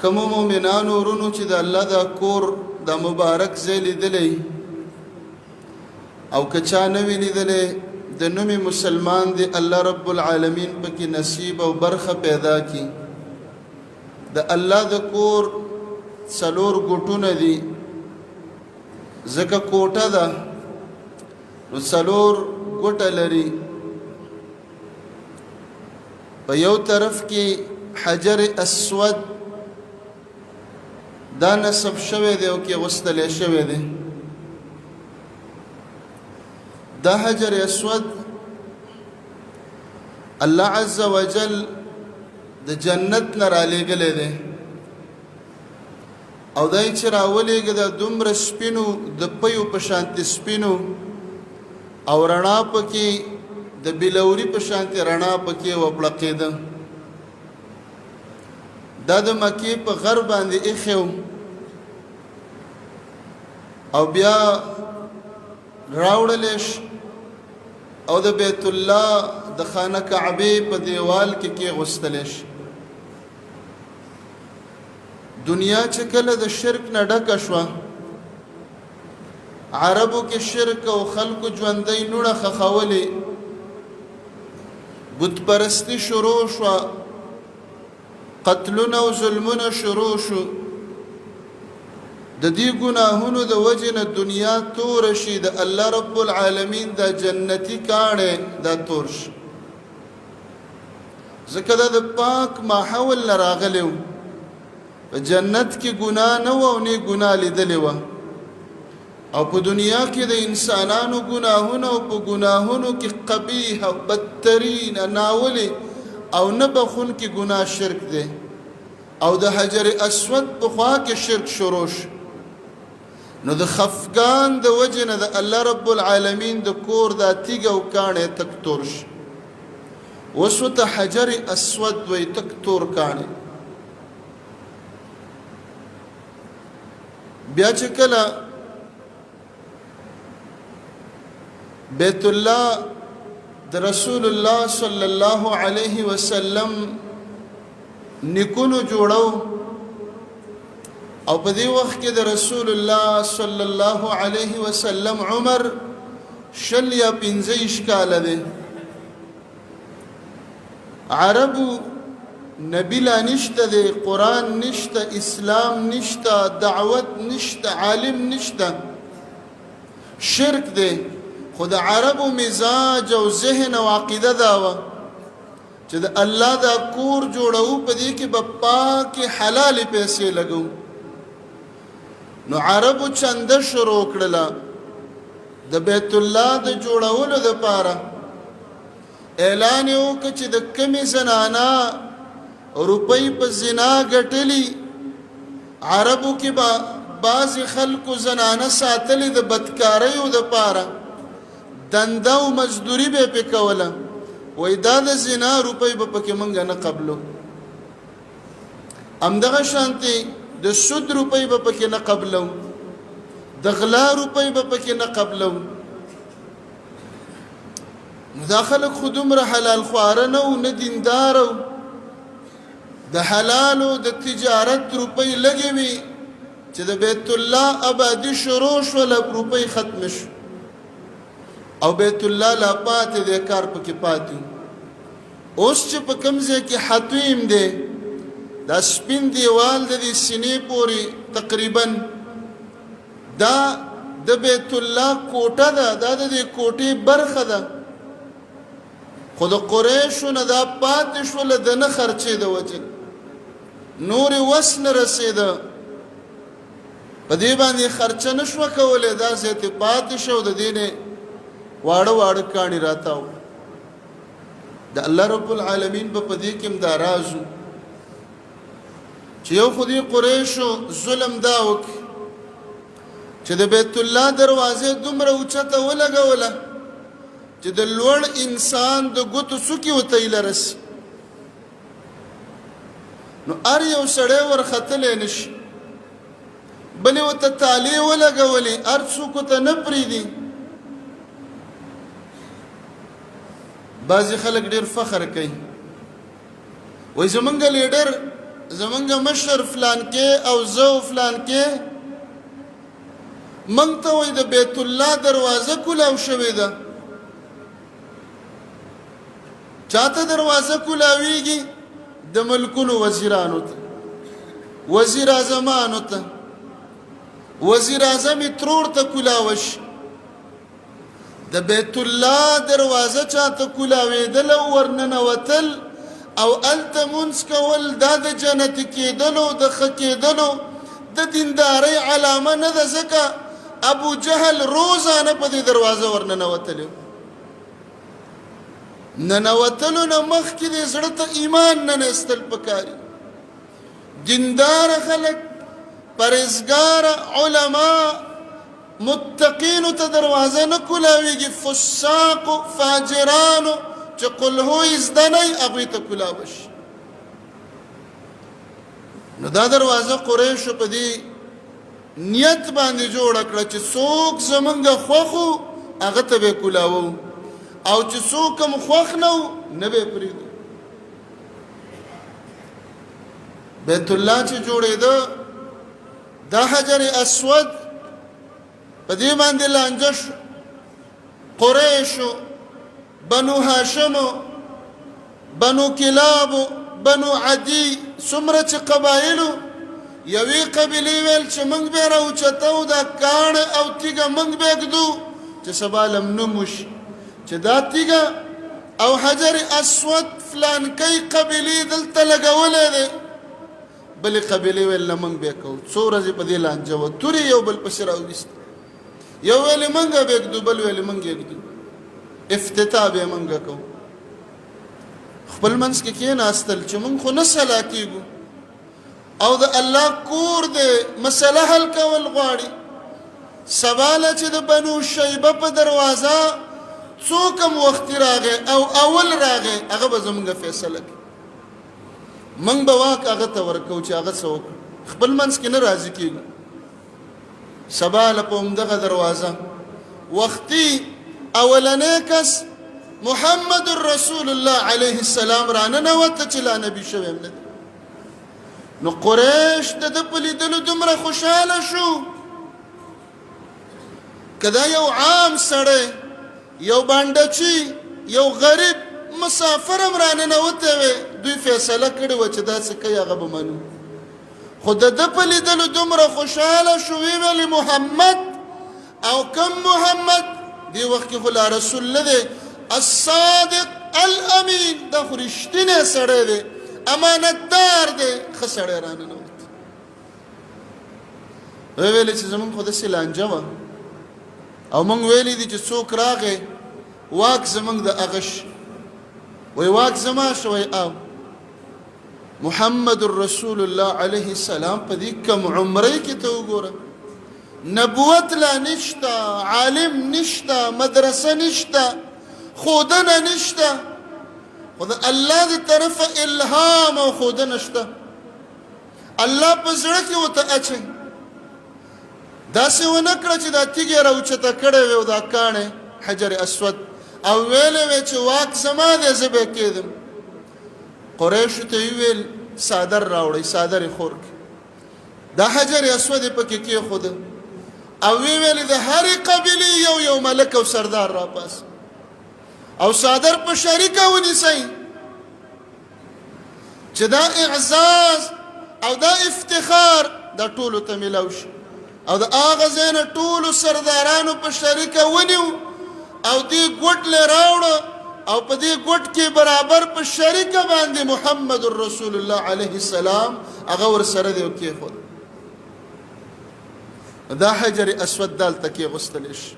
کوم مؤمنانو ورونو چې د الله دا کور دا مبارک ځای لیدلی او که چا نه وي لیدلی د نومي مسلمان دی الله رب العالمین پکې نصیب او برخه پیدا کی. د الله د کور څلور ګوټونه دي ځکه کوټه ده نو څلور ګوټه لري. په یو طرف کې حجر اسود دا نصب شوی دی او کې غوستلی شوی دی. دا حجر اسود الله عز وجل د جنت نه رالیږلی دی او دای چې راولېږه د دومره سپینو د پیو په شانتې سپینو او رڼا پکې د بلوري په شانتې رڼا پکې وپړقېده. دا د مکې په غر باندې ایښی او بیا راوړلی او د بیت الله د خانه کعبې په دیوال کې کېغوستلی شي. دنیا چې کله د شرک نه ډکه شوه عربو کې شرک او خلکو ژوندی نوړه خښولې بت پرستی شروع شوه قتلونه او ظلمونه شروع شو. د دې ګناهونو د وجې نه دنیا توره شي د الله رب العالمین دا جنتی کاڼی دا تور شي ځکه دا د پاک ماحول نه راغلی و. په جنت کې ګناه نه وه او نه ګناه لیدلې وه او په دنیا کې د انسانانو ګناهونه او په ګناهونو کې قبیح او بدترین ناولې او نه بخونکي ګناه شرک دی او د حجر اسود په خوا کې شرک شروع شو. نو د خفګان د وجې نه د الله رب العالمین د کور دا تیږه او کاڼی تک تور شي. اوس ورته حجر اسود وایي تک تور کاڼی. بیا چې کله بیت الله د رسول الله صلی الله علیه وسلم نکونو جوړو او په دې وخت کې د رسول الله صلی الله علیه وسلم عمر 20 یا 25 کاله دی. عربو نبی لا نشته دی، قرآن نشته، اسلام نشته، دعوت نشته، عالم نشته، شرک دی. خو د عربو مزاج او ذهن او عقیده دا وه چې د الله دا کور جوړو په دې کې به پاکې حلالې پیسې لګو. نو عربو چنده شروع کړله د بیت الله د جوړولو دپاره. اعلان یې وکړه چې د کمې زنانه روپۍ په زنا ګټلي عربو کې به بعضې خلکو زنانه ساتلې د بدکاریو دپاره دنده او مزدوري به پې کوله. وایي دا د زنا روپۍ به پکې موږ نه قبلو. همدغه شانتې د سود روپۍ به پکې نه قبلو، د غلا روپۍ به پکې نه قبلو. نو دا خلک خو دومره حلال خواره نه و نه دیندار و. د حلالو د تجارت روپۍ لګې وي چې د بیت الله آبادي شروع شوله روپۍ ختم شو او بیت الله لا پاتې دی کار پکې پاتې. اوس چې په کوم ځای کې حتیم دی دا سپین دیوال د دې سینې پورې تقریبا دا د بیت الله کوټه ده، دا د دې کوټې برخه ده. خو د قریشو نه دا پاتې شوله د نه خرچې د وجې نورې وس نه رسېده په دې باندې خرچه نه شوه کولی. دا ځای ته پاتې شو د دې نه واړه واړه کاڼي راتاو. د الله رب العالمین به په دې کې هم دا راز و چې یو خو دې قریشو ظلم دا وکړي چې د بیت الله دروازې دومره اوچته ولګوله چې د لوړ انسان د ګوتو څوکې ورته ایله رسي. نو هر یو سړی ورختلی نه شي، بلې ورته تالې ولګولې هر څوک ورته نه پرېږدي. بعضې خلک ډېر فخر کوي، وایي زمونږ لیډر زمونږ مشر فلان کې او زه فلان کې موږ ته وایي د بیت الله دروازه کولاو شوې ده. چاته دروازه کولاویږي؟ د ملکونو وزیرانو ته، وزیر اعظمانو ته، وزیر اعظم ترور ته کولاوش. د بیت الله دروازه چاته کولاوېدل او ورننوتل او هلته مونځ کول دا د جنت کېدلو د ښه کېدلو د دیندارۍ علامه نه ده، ځکه ابو جهل روزانه په دې دروازه ورننوتلی. ننوتلو نه مخکې دې زړه ته ایمان ننیستل پکاري. دینداره خلک، پرهیزګاره علما، متقینو ته دروازه نه کولاویږي. فساقو، فاجرانو چې قل هو یې زده نه وي هغوی ته کولاوه شي. نو دا دروازه قریشو په دې نیت باندې جوړه کړه چې څوک زمونږ خوښ و هغه ته به یې کولاوو، او چې څوک هم خوښ نه و نه به یې پرېږدو. بیت الله چې جوړېده دا حجر اسود په دې باندې لانجه شو. قریشو، بنو هاشمو، بنو کلابو، بنو عدی، څومره چې قبایلو یوې قبیلې ویل چې موږ به یې راوچتو دا کاڼه او تیږه موږ به یې ږدو چې سبا لمنوم وشي چې دا تیږه او حجر اسود فلانکۍ قبیلې دلته لګولی دی. بلې قبیلې ویل نه موږ به یې کوو. څو ورځې په دې لانجه وه، تورې یو بل پسې راوویست. یو ویلې موږ به یې ږدو، بل ویلې موږ یې ږدو، افتتاح به یې موږ کوو. خپل منځ کې کېناستل چې موږ خو نه سلا کېږو او د الله کور دی، مسله حل کول غواړي. سباله چې د بنو شیبه په دروازه څوک هم وختي راغی او اول راغی هغه به زموږ فیصله کوي. موږ به واک هغه ته ورکوو چې هغه څه وکړو. خپل منځ کې نه راضي کېږو. سباله په همدغه دروازه وختي اولنی کس محمد رسول الله علیه السلام راننوته چې لا نبي شوی هم نه دی. نو قریش د ده په لیدلو دومره خوشحاله شو. که دا یو عام سړی، یو بانډچي، یو غریب مسافر هم راننوتی وی، دوی فیصله کړې وه چې دا څه کوي هغه به منو. خو د ده په لیدلو دومره خوشحاله شو، وی ویلې محمد. او کم محمد؟ دې وخت کې خو لا رسول نه دی، الصادق الامین، دا خو رښتینی سړی دی، امانتدار دی، ښه سړی راننوت. وی ویلې چې زمونږ خو داسې لانجه وه او موږ ویلی دي چې څوک راغی واک زمونږ د هغه شي. وی واک زما شو؟ وی او محمد رسول الله علیه السلام په دې کم عمرۍ کې ته وګوره، نبوت لا نشته، عالم نشته، مدرسه نشته، ښودنه نشته، خو د الله د طرفه الهام او ښودنه شته. الله په زړه کې ورته اچوي. داسې ونه کړه چې دا تیږې یې راوچته کړی وی او دا کاڼی حجر اسود او ویلی وی چې واک زما دی زه به یې کېدم. قریشو ته یې ویل څادر راوړئ، څادر یې خور کړي، دا حجر اسود یې پکې کېښوده او وی ویلې د هرې قبیلې یو یو ملک او سردار راپاس او څادر په شریکه ونیسئ چې دا اعزاز او دا افتخار دا ټولو ته میلاو شي. او د هغه ځای نه ټولو سردارانو په شریکه ونیو او دې ګوټ له راوړه او په دې ګوټ کې برابر په شریکه باندې محمد رسول الله علیه السلام هغه ورسره دی او کېښود. دا حجر اسود دلته کېغوستلی شي.